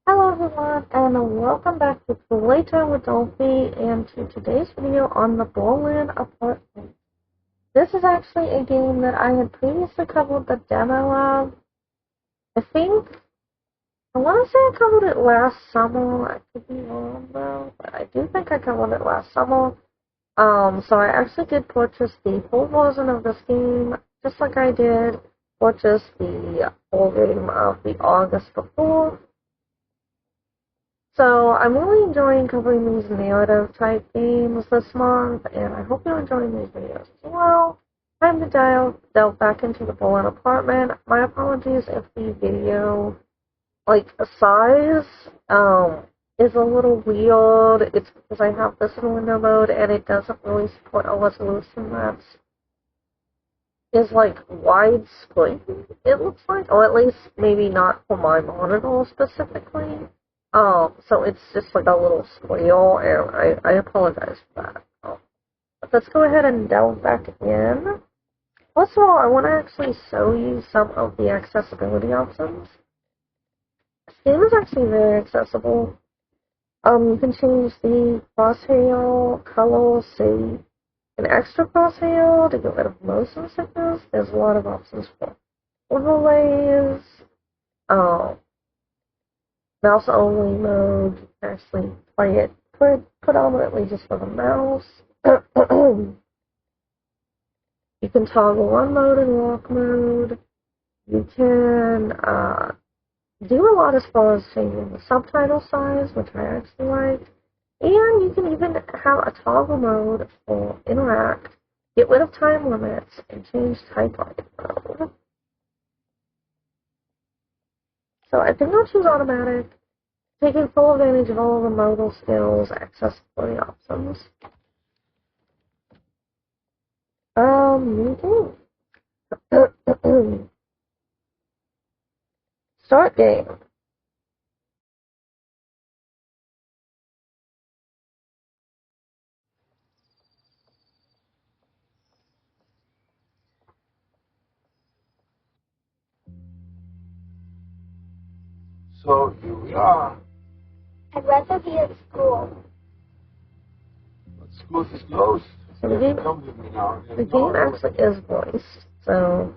Hello everyone, and welcome back to Playtime with Dolphy and to today's video on the Berlin Apartment. This is actually a game that I had previously covered the demo of. I want to say I covered it last summer. I could be wrong though, but I do think I covered it last summer. So I actually did purchase the full version of this game, just like I did purchase the full game of the August before. So I'm really enjoying covering these narrative type games this month, and I hope you're enjoying these videos as well. Time to delve back into the Berlin Apartment. My apologies if the video, size, is a little weird. It's because I have this in window mode, and it doesn't really support a resolution that is widescreen, it looks like, or at least maybe not for my monitor specifically. So it's just like a little squeal, and I apologize for that. But let's go ahead and delve back in. First of all, I want to actually show you some of the accessibility options. This game is actually very accessible. You can change the crosshair color, say an extra crosshair to get rid of motion sickness. There's a lot of options for overlays, mouse only mode. You can actually play it predominantly just for the mouse. You can toggle run mode and walk mode. You can do a lot as far as changing the subtitle size, which I actually like. And you can even have a toggle mode for interact, get rid of time limits, and change typewriting mode. So I think I'll choose automatic, taking full advantage of all the modal skills, accessibility options. New game. Start game. So here we are. I'd rather be at school. But school is closed. So the game, Come with me now. the game actually is voiced, so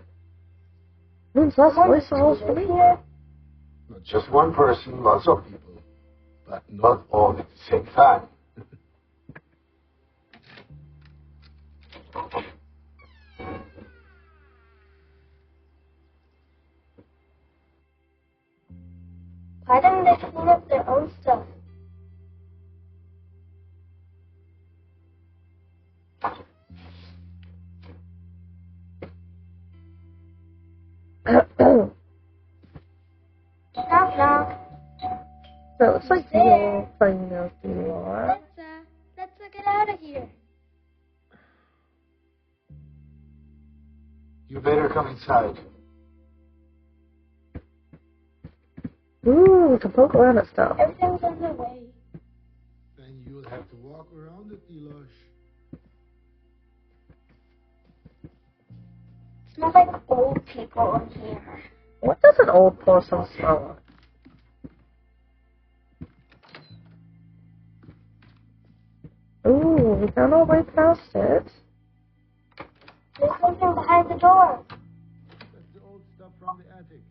it means less voice roles for me. Not just one person, lots of people. But not all at the same time. Why don't they clean up their own stuff? Knock, knock. So it looks like you're playing out who you are. Let's get out of here. You better come inside. Ooh, to poke around at stuff. Everything's on the way. Then you'll have to walk around it, Delosh. It smells like old people in here. What does an old person smell like? Ooh, we found our way past it. There's something behind the door. That's the old stuff from the attic.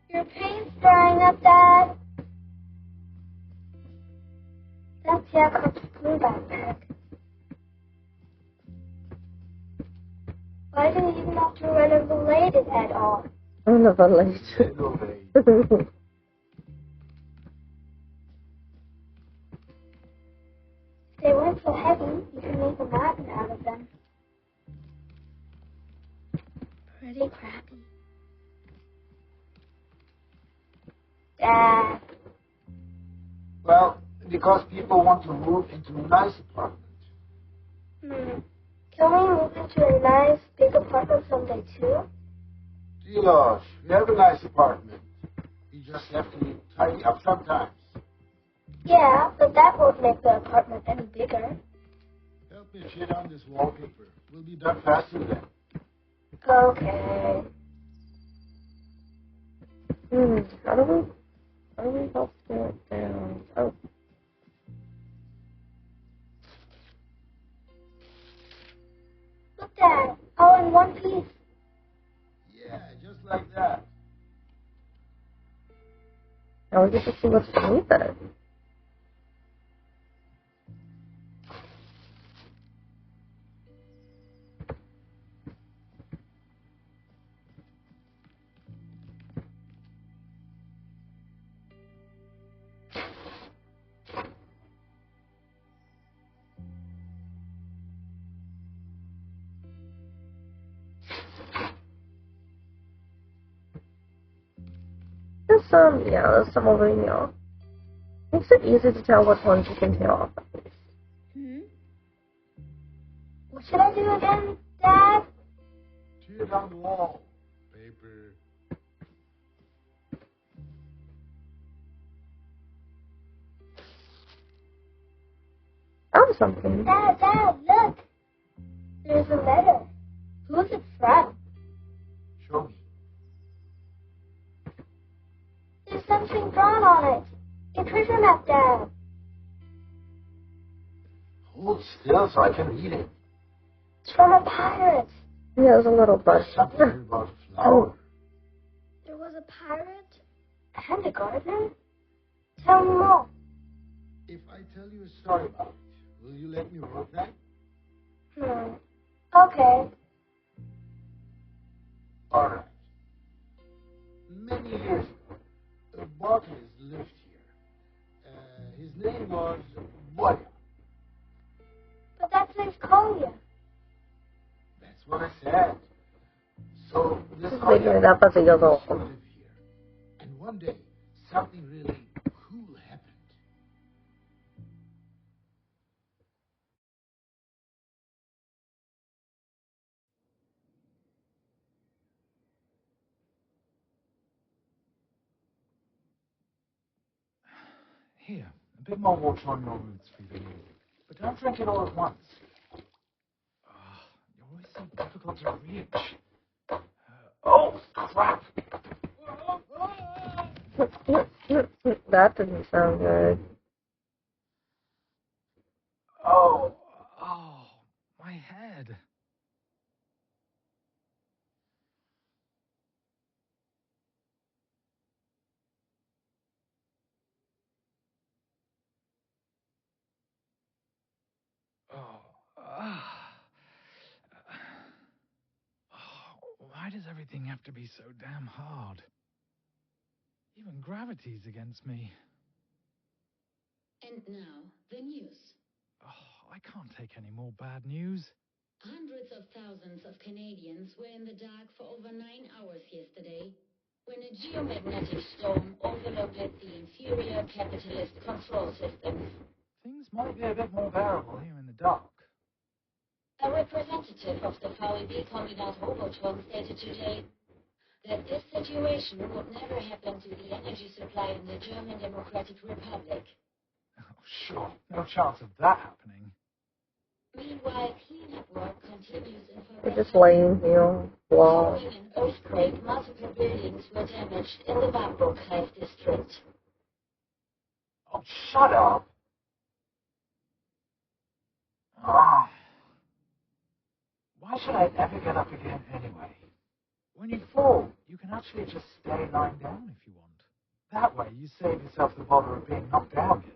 Your paint's drying up, Dad. That's Jacob's blue backpack. Why didn't you have to renovate it at all? Renovate. Renovate. If they weren't so heavy, you could make a mountain out of them. Pretty crappy. Dad. Well, because people want to move into a nice apartment. Can we move into a nice big apartment someday too? Delosh, we have a nice apartment. You just have to tidy up sometimes. Yeah, but that won't make the apartment any bigger. Help me shit on this wallpaper. We'll be done faster then. Okay. How do we help get down? Oh, Look, Dad. All in one piece. Yeah, just like that. now we get to see what's beneath it. There's some over here. Makes it easy to tell which ones you can tear off. What should I do again, Dad? Tear down the wall. Paper. Found something. Dad, look. There's a letter. Who's it from? Show me. There's something drawn on it. A treasure map, Dad. Hold still so I can read it. It's from a pirate. He has a little There's brush. something about a flower. There was a pirate and a gardener? Tell me more. If I tell you a story about it, will you let me write that? Okay. All right. Many years ago, a botanist lived here. His name was Boya. But that says Kolia. That's what I said. So this He's making it up as he goes used to along. live here. And one day, something really cool happened. Here, a bit more water on your roots for you. But don't drink it all at once. You're always so difficult to reach. Oh, crap! That didn't sound good. Oh, my head. Oh, why does everything have to be so damn hard? Even gravity's against me. And now, the news. I can't take any more bad news. Hundreds of thousands of Canadians were in the dark for over 9 hours yesterday when a geomagnetic storm overloaded the inferior capitalist control systems. Things might be a bit more bearable here in the dark. A representative of the VEB Kombinat Roboton stated today that this situation would never happen to the energy supply in the German Democratic Republic. Oh, sure. No chance of that happening. Meanwhile, cleanup work continues in They're just laying here. Wow. Following an earthquake, multiple buildings were damaged in the Bamberg district. Oh, shut up! Oh. Why should I ever get up again anyway? When you fall, you can actually just stay lying down if you want. That way, you save yourself the bother of being knocked down again.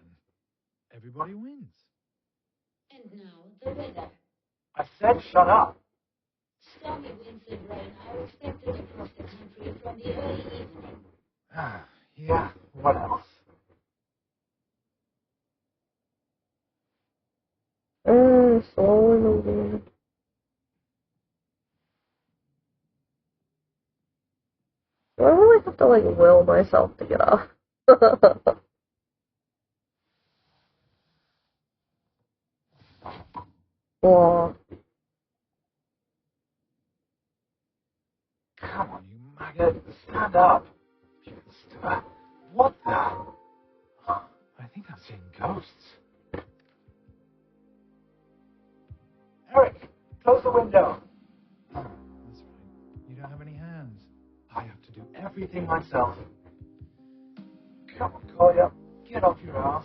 Everybody wins. And now, the weather. I said shut up. Stormy winds and rain are expected across the country from the early evening. Yeah, what else? Slowly moving. Do I really have to, like, will myself to get up? Wow. Come on, you maggot. Stand up. What the? I think I'm seeing ghosts. Eric, close the window. That's right. You don't have any hands. I have to do everything myself. Come on, Collier. Get off your ass.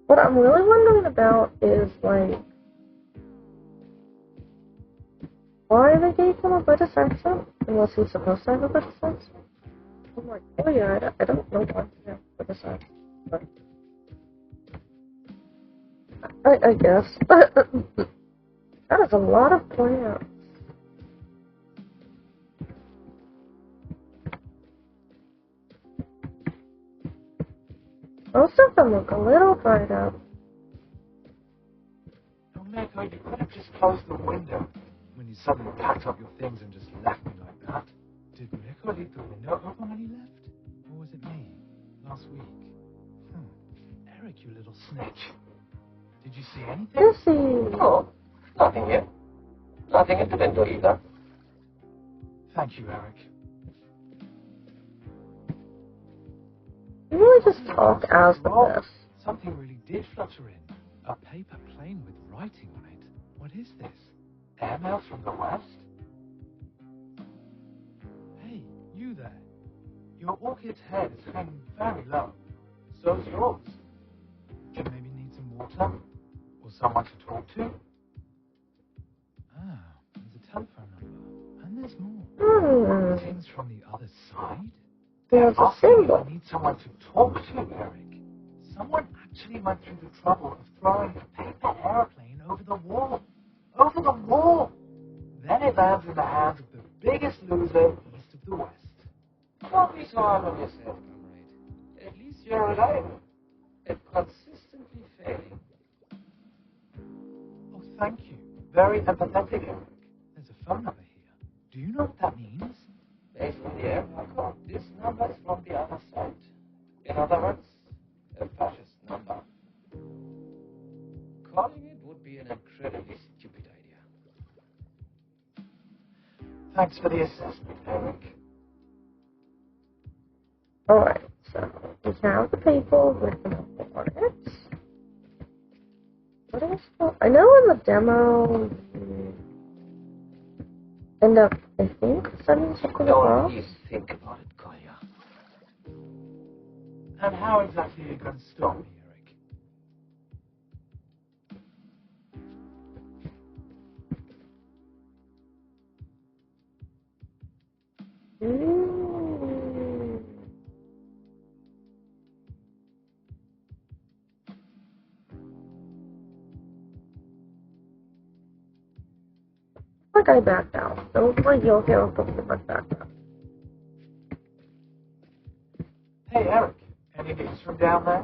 What I'm really wondering about is, like, why they gave him a British accent, unless he's supposed to have a British accent. I'm like, oh yeah, I don't know why he has a British accent, but I guess. That is a lot of plants. Most of them look a little dried up. No, Mako, you could have just closed the window when you suddenly packed up your things and just left me like that. Did Mako leave the window open when he left? Or was it me? Last week? Eric, you little snitch. Did you see anything? Jesse! No, nothing yet. Nothing at the window either. Thank you, Eric. You really just talk as this. Something really did flutter in. A paper plane with writing on it. What is this? Airmail from the west? Hey, you there. Your orchid's head is hanging very low. So's yours. Do you maybe need some water? Or someone to talk to? Ah, there's a telephone number. And there's more. Things from the other side? There's a symbol. I need someone to talk to, Eric. Someone actually went through the trouble of throwing a paper airplane over the wall. Over the wall! Then it lands in the hands of the biggest loser east of the west. Don't be so hard on yourself, comrade. At least you're reliable. And consistently failing. Oh, thank you. Very empathetic, Eric. There's a phone number here. Do you know what that means? Based on the airmail code, this number is from the other side. In other words, a fascist number. Calling it would be an incredibly stupid idea. Thanks for the assessment, Eric. Alright, so we have the people with the coordinates. What else? I know in the demo you end up, I think, sending something Don't across. even think about it, Collier. And how exactly are you going to stop me, Eric? Like I backed out. Don't like you'll hear something like that. Hey, Eric. Any news from down there?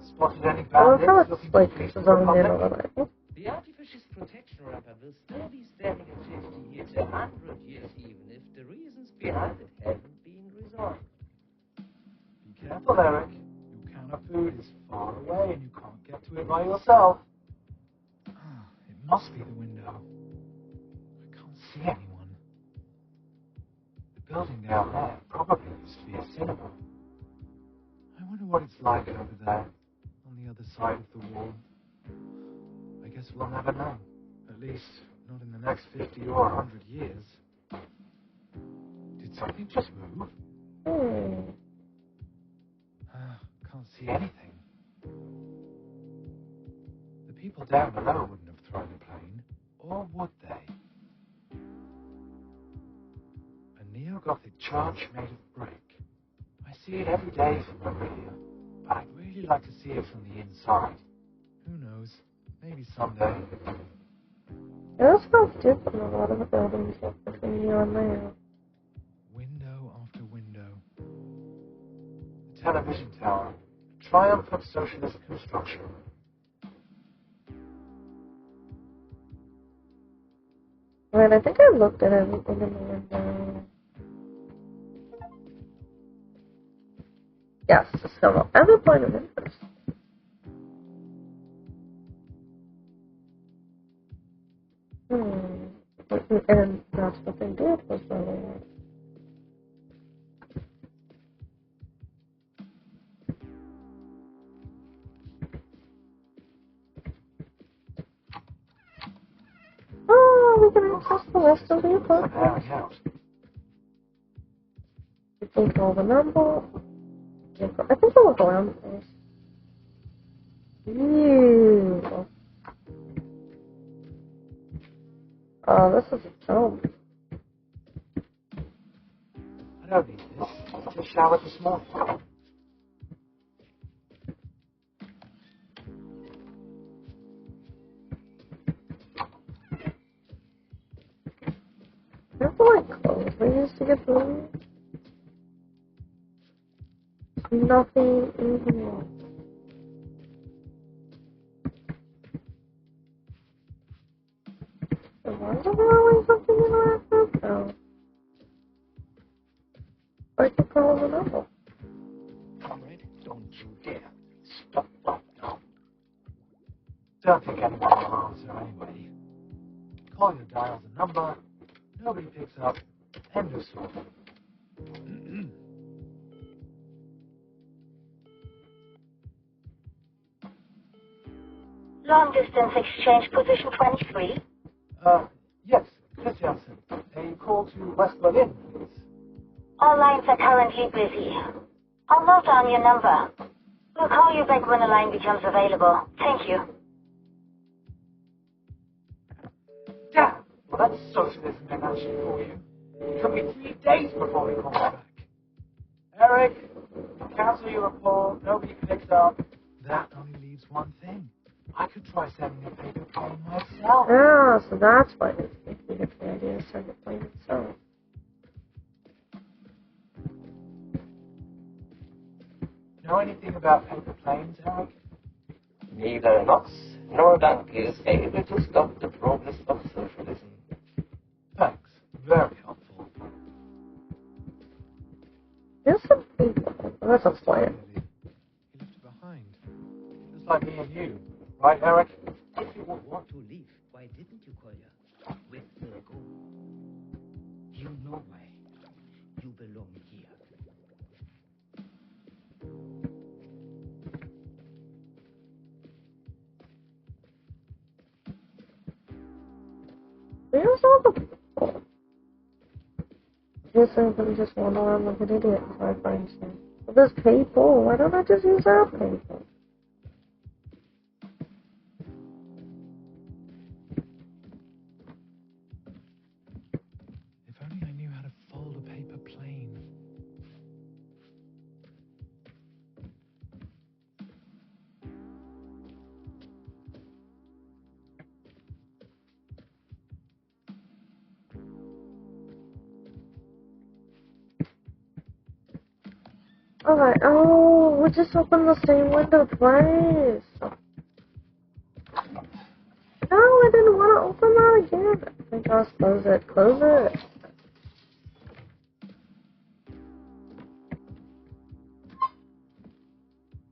Spotted any I love bandits how it's looking like to fleece the zoned in Republic? a little. The artificial protection wrapper will still be standing at 50 years, 100 years even, if the reasons behind it haven't been resolved. Be careful, Eric. Your can of food is far away and you can't get to it by yourself. It must be the window. I can't see anyone. The building down there probably used to be a cinema. I wonder what it's like over there, on the other side of the wall. I guess we'll never know. At least, not in the next 50 or 100 years. Did something just move? Can't see anything. The people down below wouldn't have thrown the plane, or would they? A neo-Gothic church made of brick. I see it every day from over here, but I'd really like to see it from the inside. Who knows? Maybe someday. It smells different in a lot of the buildings between here and there. Window after window. The television tower. Triumph of socialist construction. Right, I think I looked at everything in the window. Yes, so every point of interest. And that's what they did was really oh, we can access the rest of the Airing apartment. out. You think all the number. I think I'll look around the place. Ew. Oh, this is a joke. I don't need this. I just showered this morning. Remember like clothes we used to get through? Nothing in here. So why is there always something in our photo? I could call the number. Comrade, don't you dare. Stop right now. Don't think anyone will answer anyway. Call your dial the number. Nobody picks up. End of story. Long distance exchange position 23. Yes, Christiansen. A call to West Berlin, please. All lines are currently busy. I'll note down your number. We'll call you back when the line becomes available. Thank you. Damn! Well, that's socialism in action for you. It took me 3 days before they called back. Eric, cancel your report. Nobody picks up. That only leaves one thing. I could try sending a paper plane myself. Ah, so that's why they think we get the idea to send it plane itself. Know anything about paper planes, Eric? Neither Knox nor Dunk is able to stop the progress of socialism. Thanks. Very helpful. There's some people. That's a plan. He left it behind. Just like me and you. Right, Eric? If you would want to leave, why didn't you, Collier? With the go. You know why. You belong here. Where's all the people? I guess I'm gonna just wander around like an idiot until I find some. But there's people. Why don't I just use our people? If only I knew how to fold a paper plane. Alright, oh, we just opened the same window twice. No, I didn't want to open that again. I think I'll close it. Close it.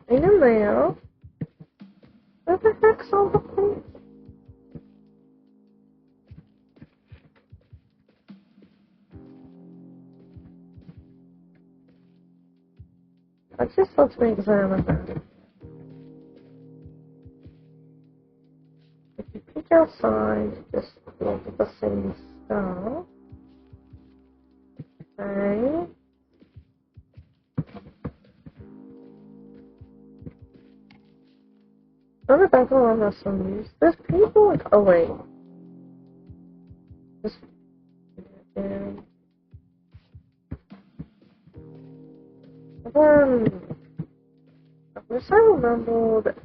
In the mail. Where the heck's all the paper? Just lets me examine that. If you peek outside, just look at the same stuff. Okay. On the back of the some use. There's people like, oh wait. Just, and then, I wish I remembered,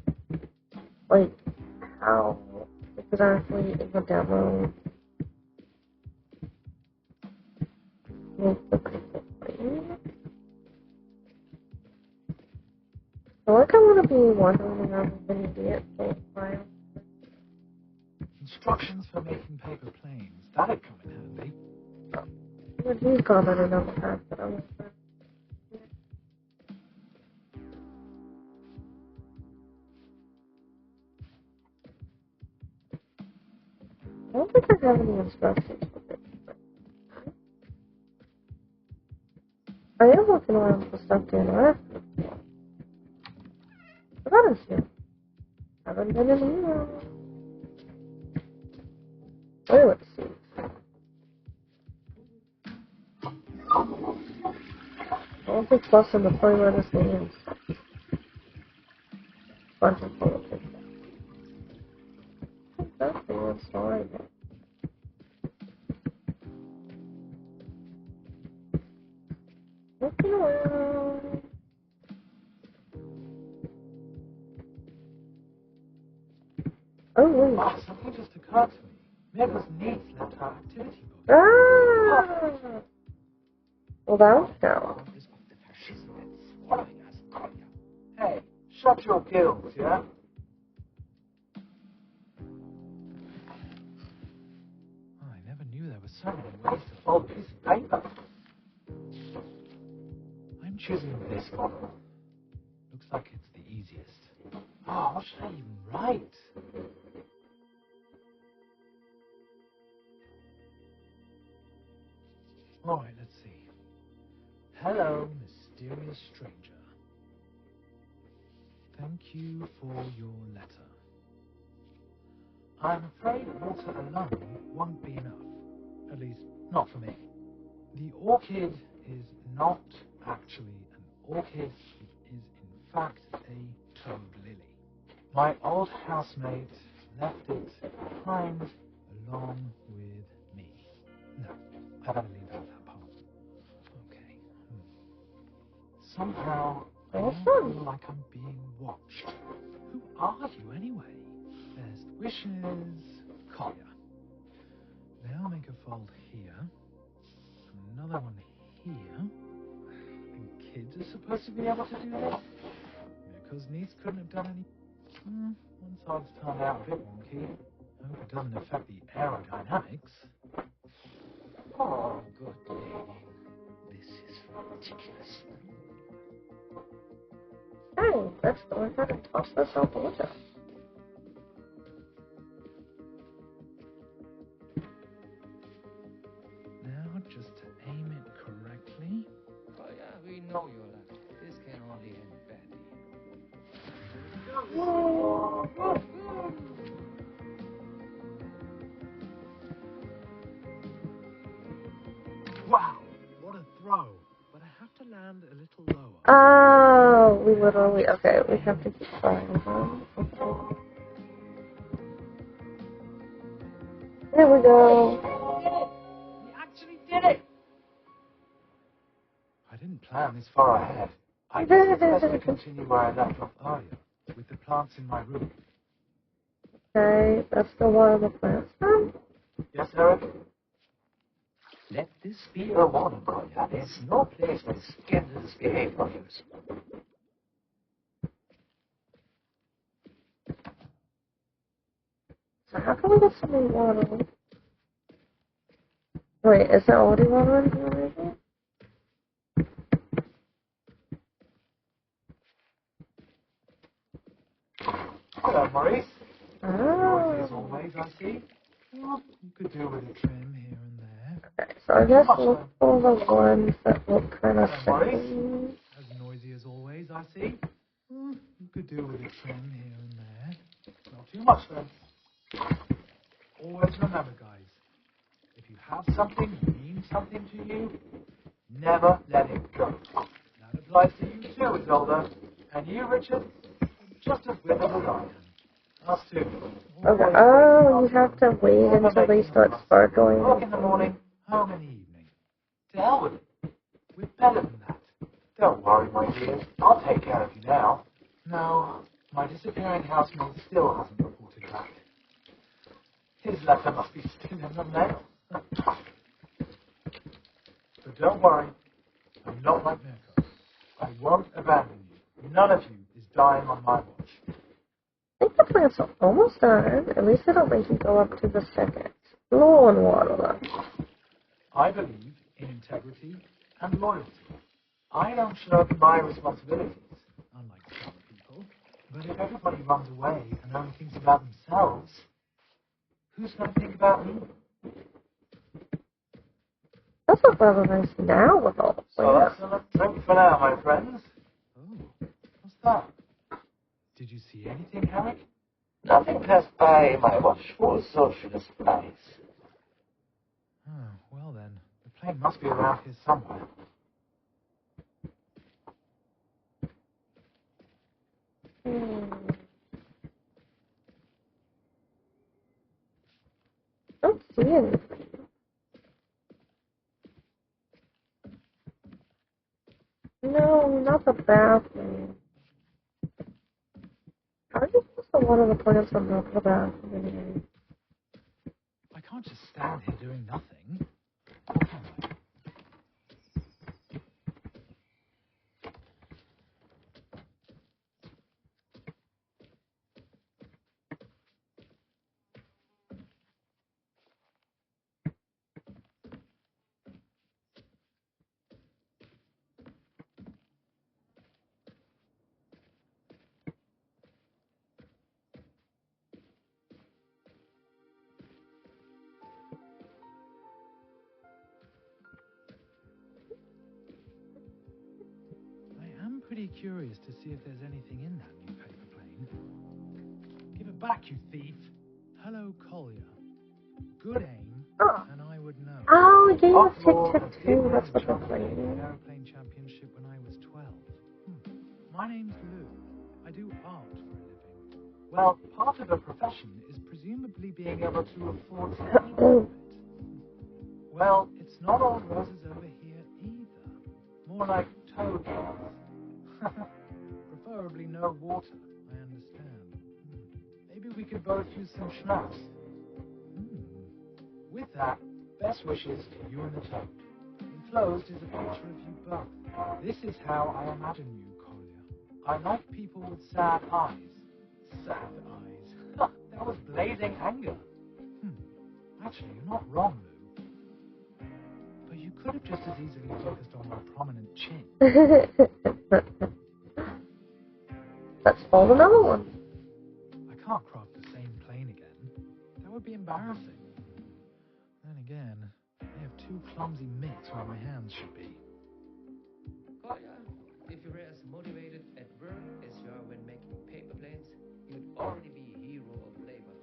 like, how exactly in the demo make the people play. I feel like I'm gonna be wandering around with an idiot for a while. Instructions for making paper planes. That'd come in handy. But he's got it another path that I want to. I don't think I have any instructions for it. I am looking around for stuff to interact with. But that is here. Haven't been in here. Wait, let's see. I'll be plus in the play where this game. Bunch of politics. That's the one story. Looking around. Oh, wait. Ah, something just occurred to me. Meg's niece left her activity book. Ah! Well, that'll count. Is of the fascism that's swallowing us, Kolya. Hey, shut your gills, yeah? Oh, I never knew there were so many ways to fold a piece of paper. I'm choosing this model. Looks like it's the easiest. Oh, what should I even write? Alright, let's see. Hello, mysterious stranger. Thank you for your letter. I'm afraid water alone won't be enough. At least, not for me. The orchid is not actually an orchid. It is, in fact, a toad lily. My old housemate left it behind along with me. No, I better leave out that part. Okay. Somehow, I feel like I'm being watched. Who are you, anyway? Best wishes, Kolya. Now make a fold here. Another one here. And kids are supposed to be able to do this? Because niece couldn't have done any... one side's turned out a bit wonky. I hope it doesn't affect the aerodynamics. Oh, good lady. This is ridiculous. Hey, let's go ahead and toss this out the window. Now, just to aim it correctly. Oh, yeah, we know your luck. This can only end badly. Wow, what a throw. But I have to land a little lower. Oh, we literally, okay, we have to keep trying. Okay. There we go. We actually did it! I didn't plan this far ahead. I guess it's best to continue where I left off earlier, with the plants in my room. Okay, that's the one on the plants now? Yes, Eric? Let this be a warning, Kolya. There's no place for scandalous behaviors. So how can we get some more water? Wait, is there already water in here maybe? Hello, Maurice. Oh. As always, I see. Well, you could do with a trim here and there. Okay, so I guess we'll pull the ones that look kind of Hello, Maurice. sticky. As noisy as always, I see. You could do with a trim here and there. Not too much, though. Always remember, guys, if you have something that means something to you, never let it go. That applies to you too, Isolde. And you, Richard, just as withered as I am. Us too. Okay, oh, you have to wait until they start sparkling. Work in the morning, home in the evening. To hell with it. We're better than that. Don't worry, my dear. I'll take care of you now. No, my disappearing housemate still hasn't reported back. His letter must be still in the mail. But don't worry. I'm not like Mirko. I won't abandon you. None of you is dying on my watch. I think the plants are almost done. At least they don't make you go up to the second. Low on water though. I believe in integrity and loyalty. I don't shirk my responsibilities, unlike some people. But if everybody runs away and only thinks about themselves, who's going to think about me? That's not rather nice now with all the So plants. that's enough drink for now, my friends. Oh, what's that? Did you see anything, Eric? Nothing passed by my watchful socialist eyes. Oh, well then, the plane must be around here somewhere. Hmm. Don't see anything. No, not the bathroom. How are you supposed to water the plants from the bathroom anyway? I can't just stand here doing nothing. I am pretty curious to see if there's anything in that new paper plane. Give it back, you thief! Hello, Collier. Good aim, Oh. and I would know. Oh, game of Tic-Tac-Toe. That's what they're playing. Airplane championship when I was 12. My name's Lou. I do art for a living. Well, part of a profession is presumably being able to afford to eat of it. Well, it's not all roses over here either. More like toad baths. Preferably no water, I understand. Maybe we could both use some schnapps. With that, best wishes to you and the toad. Enclosed is a picture of you both. This is how I imagine you, Collier. I like people with sad eyes. Sad eyes. That was blazing anger. Actually, you're not wrong, Lou. But you could have just as easily focused on my prominent chin. Let's fold another one. I can't craft the same plane again. That would be embarrassing. Then again, I have two clumsy mitts where my hands should be. Collier, if you were as motivated at work as you are when making paper planes, you'd already be a hero of labor.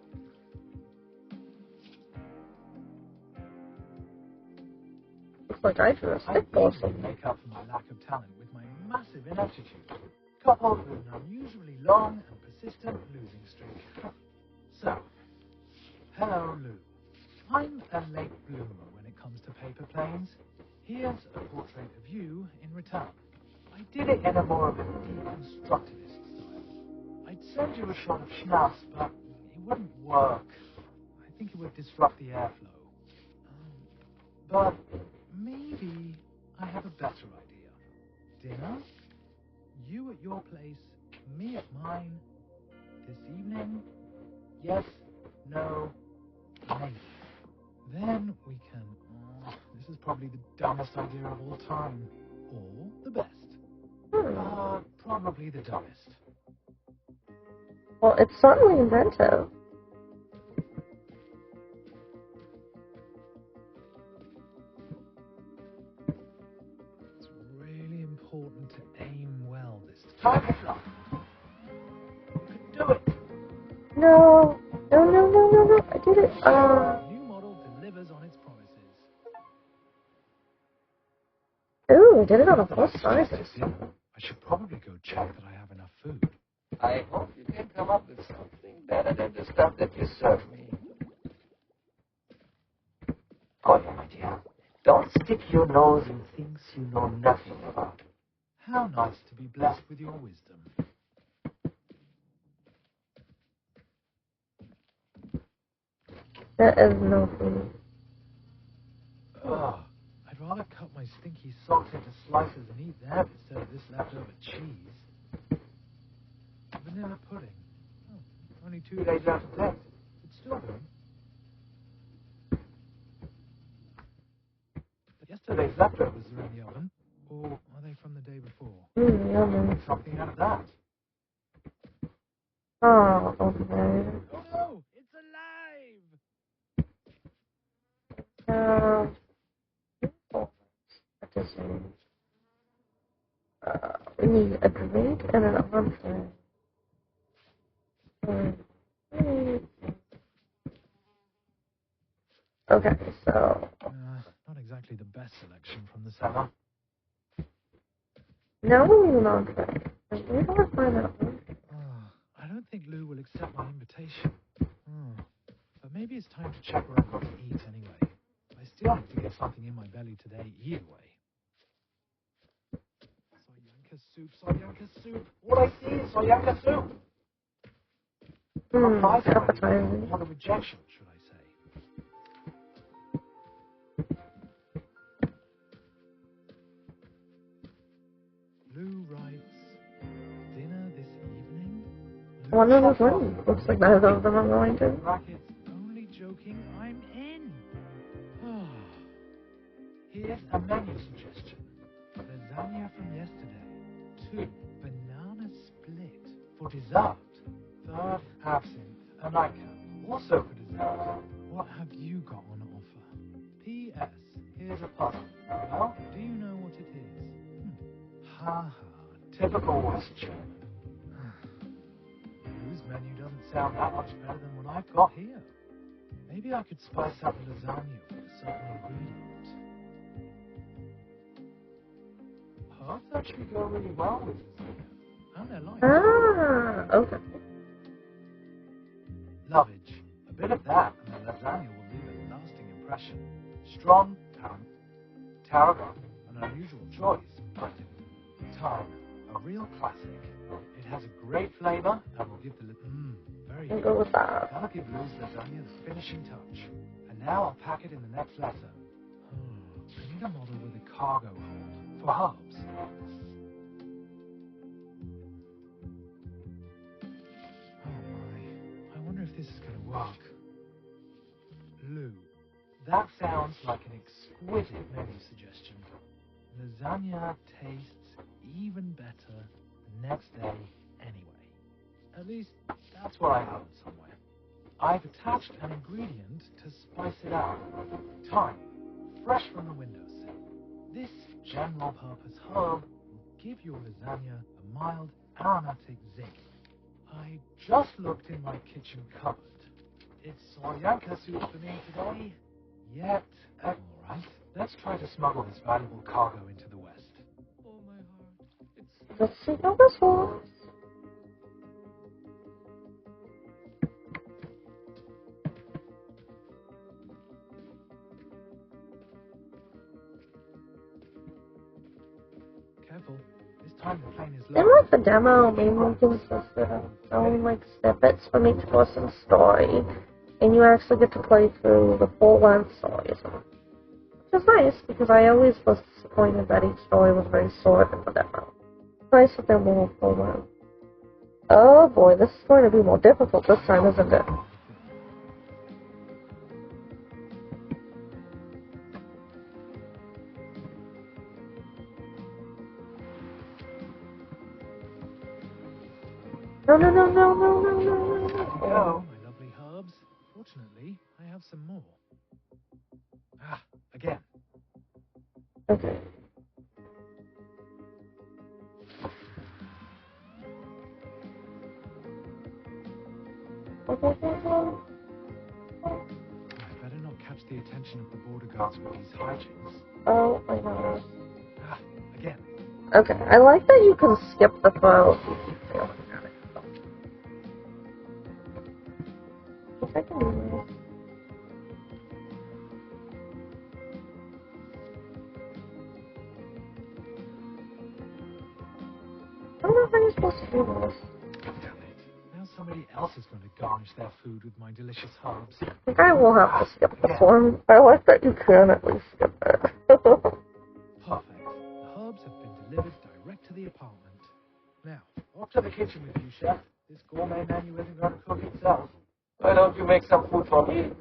Looks like I drew a I stick or easily something. make up for my lack of talent with my massive ineptitude, coupled with an unusually long and persistent losing streak. So, hello, Lou. I'm a late bloomer when it comes to paper planes. Here's a portrait of you in return. I did it in a more of a deconstructivist style. I'd send you a shot of schnapps, but it wouldn't work. I think it would disrupt the airflow. But maybe I have a better idea. Dinner? You at your place, me at mine. This evening? Yes, no, maybe. Then we can... this is probably the dumbest idea of all time. Or the best. Probably the dumbest. Well, it's certainly inventive. It's really important to aim well this time. You can do it! No. No. I did it. New model delivers on its promises. Ooh, I did it on a plus size. I should probably go check that I have enough food. I hope you can come up with something better than the stuff that you serve me. Collier, my dear, don't stick your nose in things you know nothing about. How nice to be blessed with your wisdom. There is no food. Ugh, I'd rather cut my stinky socks into slices and eat them instead of this leftover cheese. Vanilla pudding. Oh, only 2 days out of date. It's still good. Yesterday's leftovers are in the oven. Or are they from the day before? Yummy. Make something out of that. Oh, okay. Oh no! It's alive! We need a drink and an entree. Okay, so Not exactly the best selection from the cellar. now we need an entree. Where do I find that one? Lou will accept my invitation. But maybe it's time to check what I've got to eat anyway. I still need to get something in my belly today either way. Soyanka soup. All I see is Soyanka soup. Appetizing. Not a rejection, should I say. Lou writes, dinner this evening? I wonder who's winning. Looks like neither of them are going to. Brackets, only joking, I'm in. Here's a menu suggestion. Lasagna from yesterday. 2, banana split. For dessert. 3rd, absinthe. A nightcap. Also for dessert. What have you got on offer? P.S. Here's a puzzle. Well, do you know what it is? Ha ha. Typical West German. Whose menu doesn't sound that much better than what I've got here. Maybe I could spice up lasagna with a certain ingredient. Herbs actually go really well with lasagna. And they're light. Okay. Lovage. A bit of that, and the lasagna will leave a lasting impression. Strong, tarragon, an unusual choice, but thyme, a real classic. It has a great flavor and will give the very I'll go with that. That'll give Lou's lasagna the finishing touch. And now I'll pack it in the next letter. I need a model with a cargo hold for hubs. I wonder if this is going to work. Lou, that sounds like an exquisite menu suggestion. Lasagna tastes even better the next day anyway. At least, that's what I heard somewhere. I've attached an ingredient to spice it up. Thyme, fresh from the windowsill. This general-purpose herb will give your lasagna a mild, aromatic zing. I just looked in my kitchen cupboard. It's Soyanka soup for me today. Yet, all right. Let's try to smuggle this valuable cargo into the West. Oh, my heart. Let's see how this works. Careful. This time the plane is In low. like the demo, mainly consisted of showing like snippets from each person's story, and you actually get to play through the full-length stories. Which is nice, because I always was disappointed that each story was very short in the demo. It's nice that they're more full-length. Oh boy, this is going to be more difficult this time, isn't it? No, no, no, no, no, no, no, no, no. Oh, my lovely herbs. Fortunately, I have some more. Again. Okay. I better not catch the attention of the border guards with these hijinks. Oh my gosh. Again. Okay, I like that you can skip the throw if you keep failing at it. I can do this. I don't know how you're supposed to do this. Damn it. Now somebody else is going to garnish their food with my delicious herbs. I think I will have to skip this one. I like that you can at least skip it. Perfect. The herbs have been delivered direct to the apartment. Now, off to the kitchen with you, chef. This gourmet menu isn't going to cook itself. Why don't you make some food for me?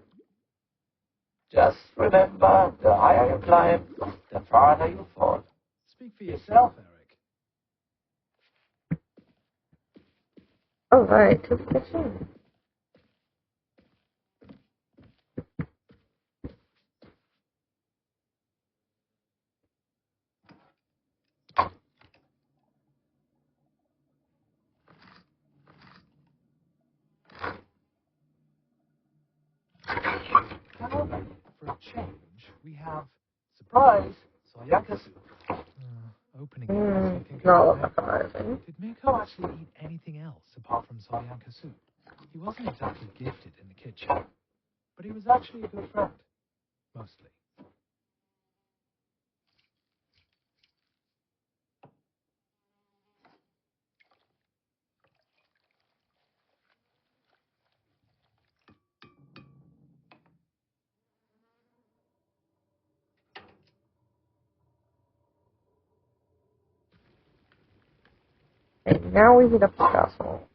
Just remember, the higher you climb, the farther you fall. Speak for yourself, Eric. Alright, to the kitchen. For a change, we have surprise Soyanka soup. opening it makes me think Not about appetizing. Did Mirko actually eat anything else apart from Solyanka soup? He wasn't exactly gifted in the kitchen, but he was actually a good friend, mostly. And now we heat up the casserole.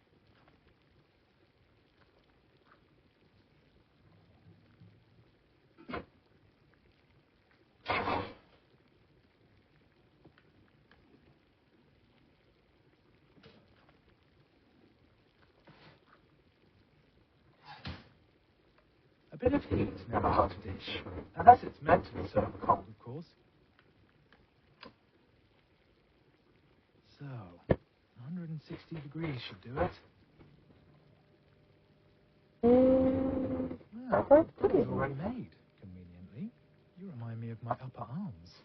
A bit of heat never hurt a dish, unless it's meant to be served cold, of course. So, 160 degrees should do it. Well, that is already made, conveniently. You remind me of my upper arms.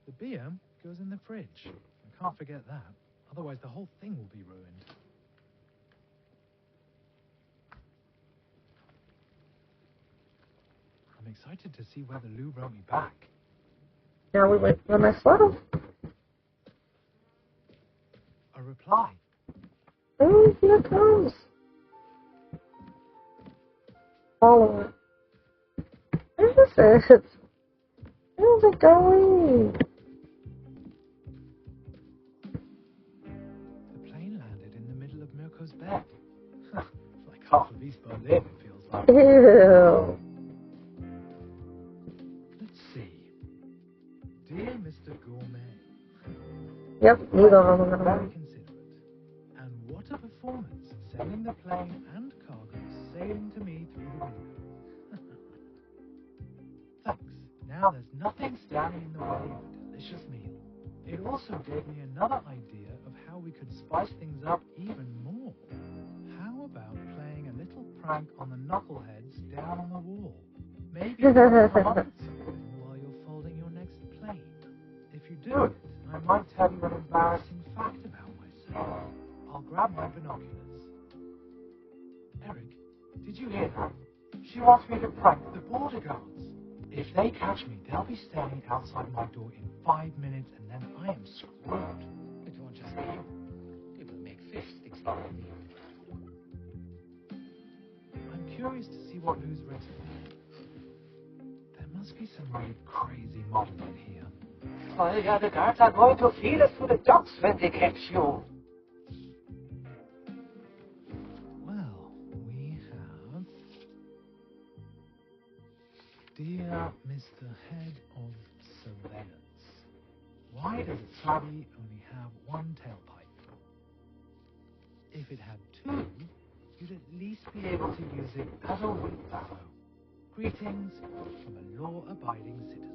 The beer goes in the fridge. I can't forget that, otherwise the whole thing will be ruined. I'm excited to see whether Lou wrote me back. Now we wait for the next letter. A reply. Oh, here it comes. Follow it. Where is it? Where's it going? The plane landed in the middle of Mirko's bed. Like half of East Berlin, it feels like. Ew. Let's see. Dear Mr. Gourmet. Yep, neither of them are Very gonna considerate. And what a performance, sending the plane and cargo sailing to me through the window. Thanks. Now there's nothing standing in the way of a delicious meal. It also gave me another idea of how we could spice things up even more. How about playing a little prank on the knuckleheads down on the wall? Maybe they'll come up with something while you're folding your next plane. If you do it, I might tell you an embarrassing fact about myself. I'll grab my binoculars. Eric, did you hear that? She wants me to prank the border guards. If they catch me, they'll be standing outside my door in 5 minutes, and then I am screwed. It won't just be you. It will make fish sticks out of you. I'm curious to see what Lou's written. There must be some really crazy model in here. Kolja, the guards are going to feed us to the dogs when they catch you. Well, we have... Dear Mr. Head of Surveillance, why does Slabby only have one tailpipe? If it had two, you'd at least be able to use it as a wheelbarrow. Greetings from a law-abiding citizen.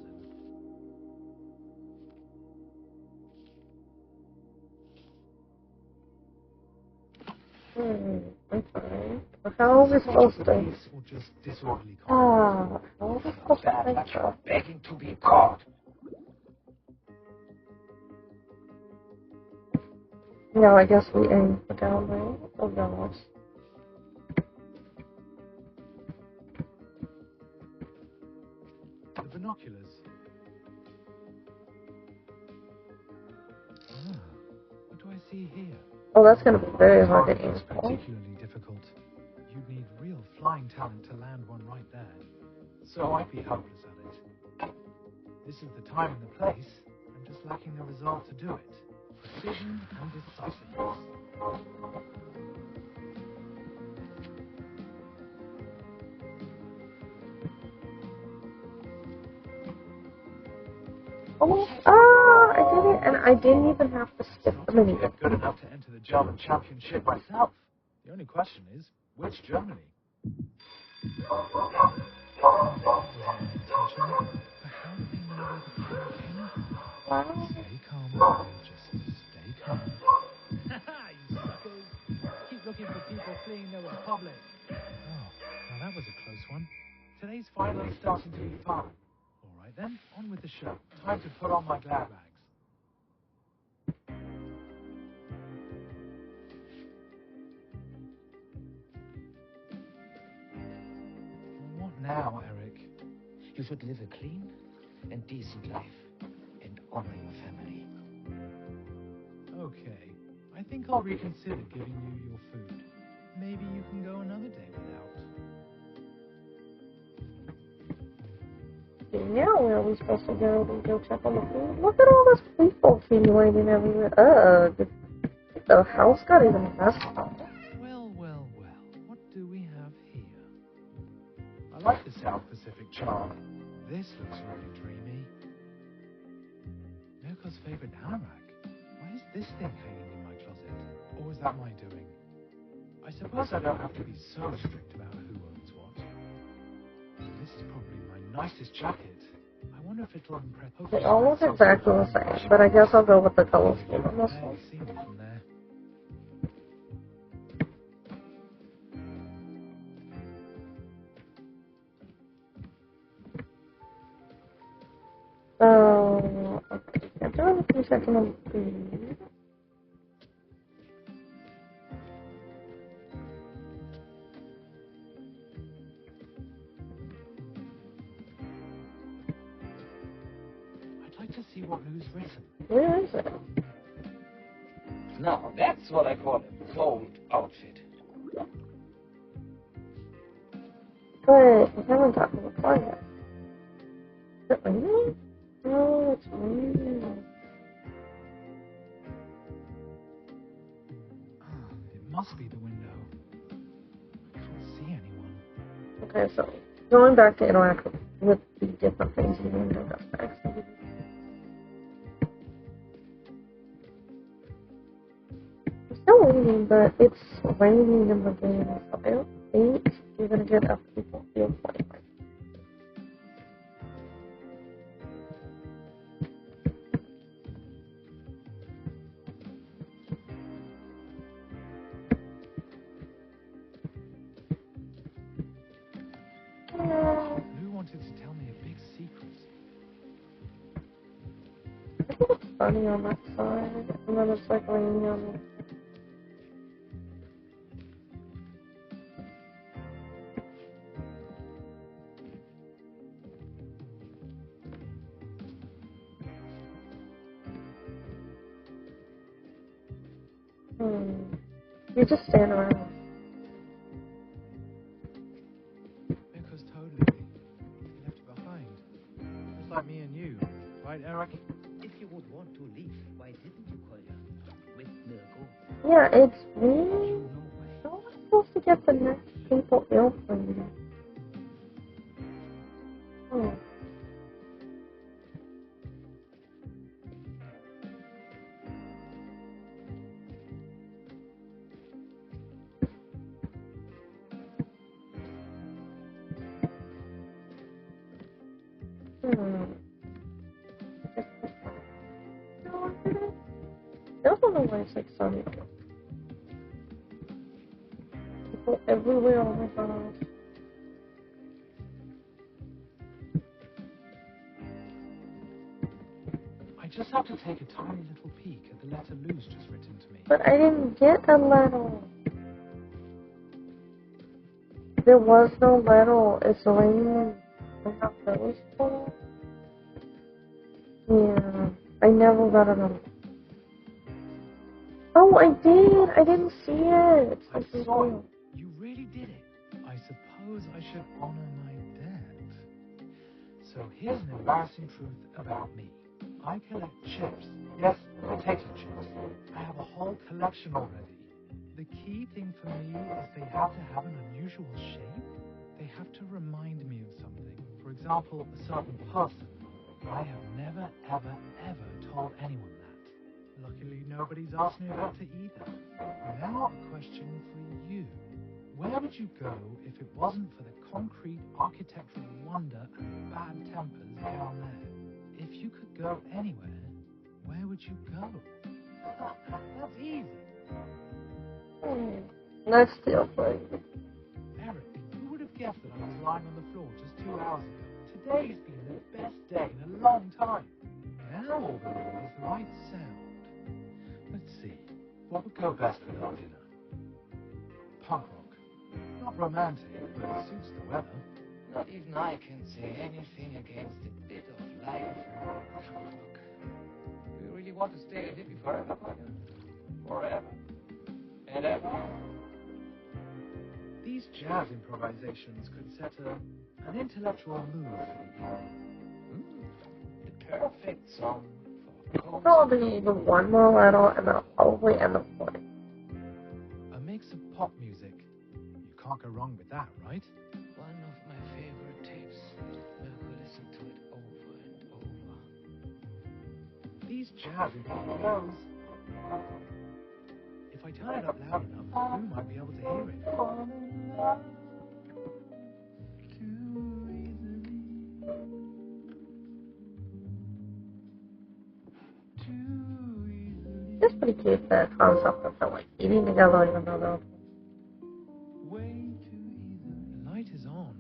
Okay. Well, how are we supposed to? Police or just disorderly conduct? How are we supposed to Bad make that you're sure? begging to be caught. No, I guess we aim for down there. Oh, gosh. The binoculars. Ah, what do I see here? Oh, that's going to be very hard to Target aim looks for. particularly difficult. You'd need real flying talent to land one right there. So I'd be helpless at it. This is the time and the place. I'm just lacking the resolve to do it. Precision and decisiveness. Oh, I did it, and I didn't even have to skip the Not menu. yet good enough to enter the German championship myself. The only question is, which Germany? Wasn't my intention, but how do they know where the fire came from? Wow. Stay calm, okay? Just stay calm. Haha, you suckers! Keep looking for people fleeing the Republic. Oh, now that was a close one. Today's finally starting to be fun. All right then, on with the show. Time to put on my glad rags. What now, Eric? You should live a clean and decent life and honor your family. Okay, I think I'll reconsider giving you your food. Maybe you can go another day without. Yeah, where are we supposed to go? We go check on the food? Look at all this people accumulating everywhere. The house got even messed up. Well, well, well. What do we have here? I like the South Pacific charm. This looks really dreamy. Mirko's favorite anorak. Why is this thing hanging in my closet? Or was that my doing? I suppose I don't have to be so strict about who owns what. This is probably my nicest jacket. I wonder if it'll impress. They all look exactly the same, but I guess I'll go with the color scheme on this one. See me from there. So, okay, I'm doing a few seconds of food. I'd like to see what Lou's written. Where is it? Now, that's what I call a bold outfit. But I haven't gotten the reply yet. Is it raining? No, it's raining. It must be the window. I can't see anyone. Okay, so going back to interact with the different things in the window. That's nice. It's still raining, but it's raining in the game, so I don't think you're gonna get a people feel point. Lou wanted to tell me a big secret. I think it's sunny on that side, and then it's like raining on the... You just stand around. Because totally. He left it behind. Just like me and you. Right, Eric? If you would want to leave, why didn't you, Kolya? With Mirko, Yeah, it's me. you know why. How am I supposed to get the next people ill from you? Oh. I don't know why it's like sunny. People everywhere, oh my gosh. I just have to take a tiny little peek at the letter Lou's just written to me. But I didn't get a letter. There was no letter. It's raining. I have those for. Yeah, I never got a letter. Oh, I did. I didn't see it. I saw it. You really did it. I suppose I should honor my debt. So here's an embarrassing truth about me. I collect chips. Yes, potato chips. I have a whole collection already. The key thing for me is they have to have an unusual shape. They have to remind me of something. For example, a certain person. I have never, ever, ever told anyone that. Luckily, nobody's asked me about it either. Now, a question for you. Where would you go if it wasn't for the concrete architectural wonder and bad tempers down there? If you could go anywhere, where would you go? That's easy. Nice deal for you. Eric, who would have guessed that I was lying on the floor just 2 hours ago? Today's been the best day in a long time. Now all we need is the right sound. Let's see. What would go best with our dinner? Punk rock. Not romantic, but it suits the weather. Not even I can say anything against a bit of life. Punk rock. Do you really want to stay a hippie forever, Collier? Forever. And ever. These jazz improvisations could set an intellectual mood for the evening. The perfect song for cold. Probably even one more little and then I'll probably end the point. A mix of pop music. You can't go wrong with that, right? One of my favorite tapes. Never listen to it over and over. These jazz improvisations. If I turn it up loud enough, Lou might be able to hear it. It's pretty cute, the concept of them like eating together even though they're The light is on,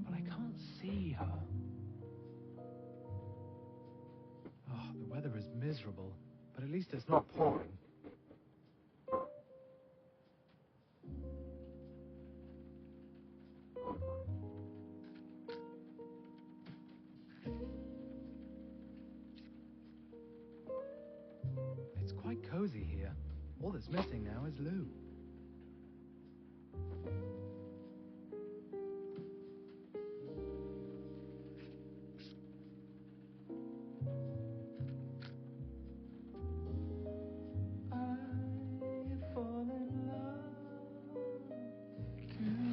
but I can't see her. Oh, the weather is miserable, but at least it's not pouring. It's quite cozy here. All that's missing now is Lou.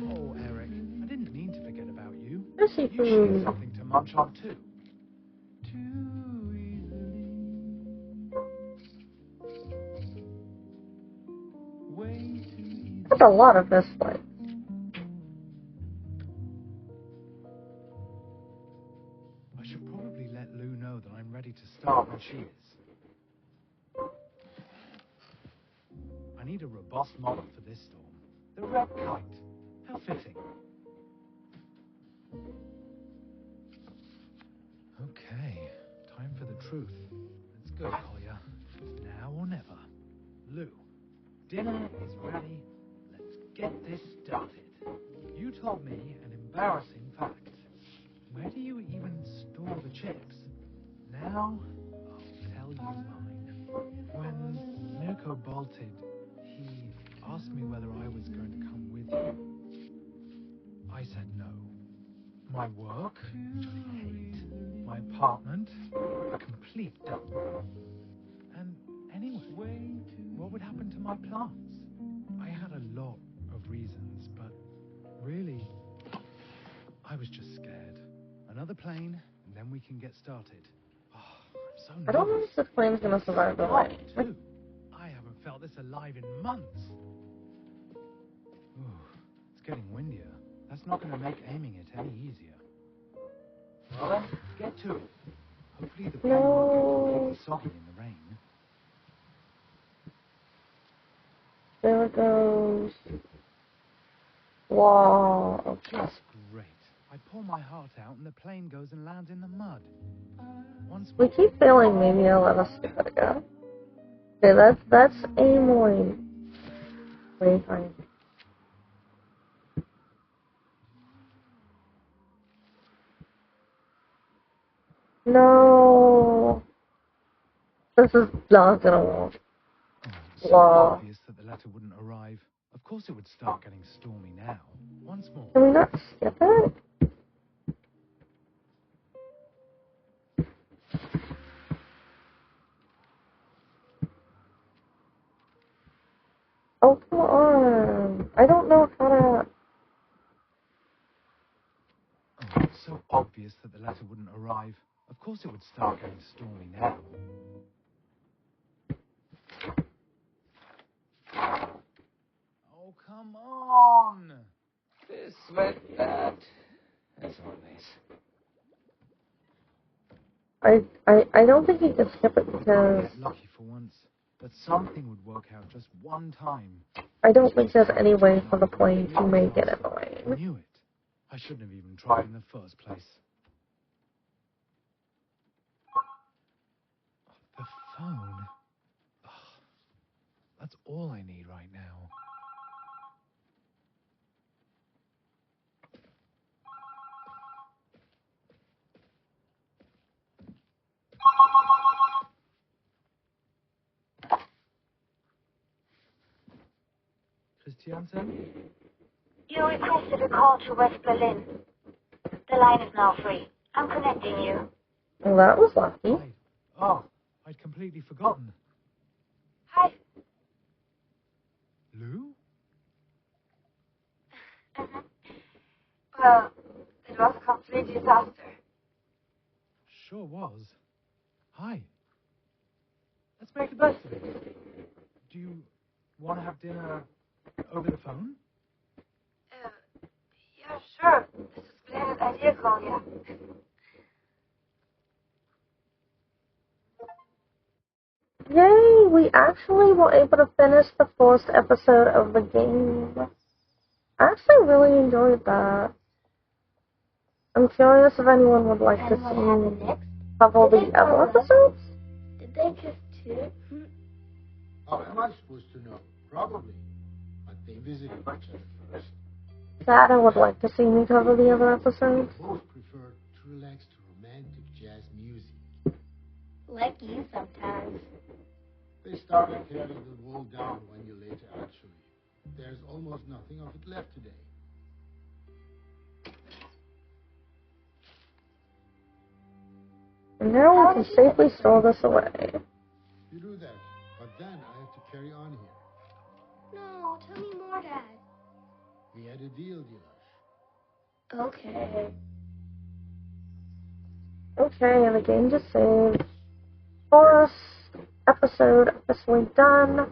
Oh, Eric, I didn't mean to forget about you. fishy You should get food. something to munch on too. That's a lot of this like. I should probably let Lou know that I'm ready to start when she is. I need a robust model for this storm. The red kite. How fitting. Okay, time for the truth. Let's go, Collier. Now or never. Lou, dinner is ready. Let's get this started. You told me an embarrassing fact. Where do you even store the chips? Now, I'll tell you mine. When Mirko bolted, he asked me whether I was going to come with him. I said no. My work, which I hate. My apartment, a complete dump. And anyway, what would happen to my plants? I had a lot of reasons, but really, I was just scared. Another plane, and then we can get started. Oh, I'm so nervous. I don't know if this plane's gonna survive the rain. Too. I haven't felt this alive in months. Ooh, it's getting windier. That's not going to make aiming it any easier. Well then, get to it. Hopefully the plane won't get completely soggy in the rain. There it goes. Wow. Just great. I pour my heart out and the plane goes and lands in the mud. Once We more. keep failing, maybe I'll let us give it a go. Okay, that's aiming. Wait, fine. No. This is not gonna work. So Wow. obvious that the letter wouldn't arrive. Of course it would start getting stormy now. Once more. Can we not skip it? Oh, come on. I don't know how to... Oh, it's so obvious that the letter wouldn't arrive. Of course it would start getting stormy now. Oh, come on! I don't think you can skip it because Get lucky for once. That something would work out just one time. I don't think there's any way for the plane to make it in the I rain. knew it. I shouldn't have even tried in the first place. The phone. Ugh, that's all I need right now. Christiansen? You requested a call to West Berlin. The line is now free. I'm connecting you. Well, that was lucky. Oh, I'd completely forgotten. Hi. Lou? Well, it was a complete disaster. Sure was. Hi. Let's make the best of it. Do you want to have dinner over the phone? Yeah, sure. This is a splendid idea, Claudia. Yay! We actually were able to finish the first episode of the game. I actually really enjoyed that. I'm curious if anyone would like to see cover the other episodes. Did they kiss too? How am I supposed to know? Probably. But they visited each other first. Dada would like to see me cover the other episodes. They both prefer to relax to romantic jazz music. Like you sometimes. They started tearing the wall down 1 year later, actually. There's almost nothing of it left today. And now we can safely store this away. You do that, but then I have to carry on here. No, tell me more, Dad. We had a deal, dear. Okay. Okay, and the game just saved. First episode officially done.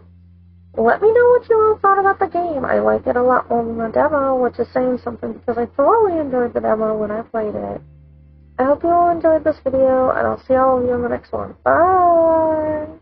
Let me know what you all thought about the game. I like it a lot more than the demo, which is saying something because I thoroughly enjoyed the demo when I played it. I hope you all enjoyed this video, and I'll see all of you in the next one. Bye!